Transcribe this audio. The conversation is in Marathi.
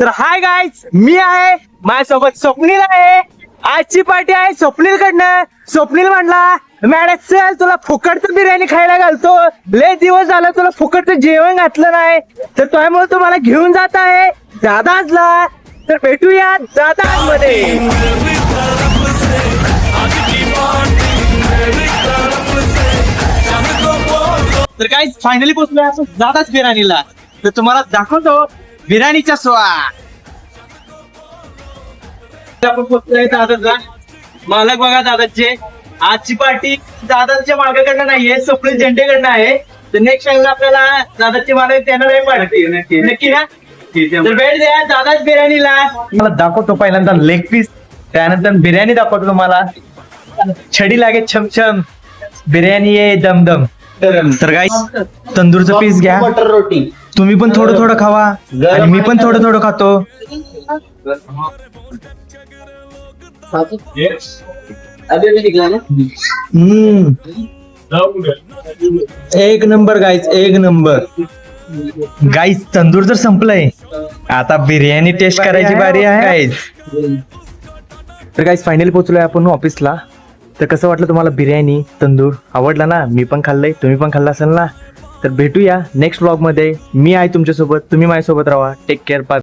तर हाय गाईज, मी आहे माझ्यासोबत स्वप्नील आहे. आजची पार्टी आहे स्वप्नील कडनं. स्वप्नील म्हणला मॅडम चल तुला फुकटचं बिर्याणी खायला घालतो, लय दिवस झाला तुला फुकटचं जेवण घातलं नाही, तर त्यामुळे तुम्हाला घेऊन जात आहे दादाजला. तर भेटूया दादाज मध्ये. तर काय फायनली पोहोचलोय आपण दादाच बिर्याणीला. तर तुम्हाला दाखवतो बिर्याणीचा स्वाद. आपण पोहोचलोय दादाचा. मालक बघा दादाचे. आजची पार्टी दादाच्या मालकाकडनं नाहीये, स्वप्नील झेंडेकडनं आहे. तर नेक्स्ट टाइम आपल्याला दादाचे मालक देणार आहे पार्टी. नक्की ना. तर भेट द्या दादाच बिर्याणीला. मला दाखवतो पहिल्यांदा लेग पीस, त्यानंतर बिर्याणी दाखवतो तुम्हाला. छडी लागे छमछम, बिर्याणी आहे दमदम. तर काय तंदूरचं पीस घ्या, बटर रोटी. तुम्ही पण थोडं थोडं खावा आणि मी पण थोडं थोडं खातो. अभी भी निकला ना. एक नंबर गाईज, एक नंबर. गाईज तंदूर तर संपलंय, आता बिर्याणी टेस्ट करायची बारी आहे गाईज. तर गाईज फायनली पोहोचलोय आपण ऑफिसला. तर कसं वाटलं तुम्हाला बिर्याणी तंदूर? आवडला ना? मी पण खाल्लंय, तुम्ही पण खाल्ला असेल ना. तर भेटूया नेक्स्ट व्लॉग मध्ये. मी आहे तुमच्यासोबत, तुम्ही माझ्यासोबत राहा. Take care.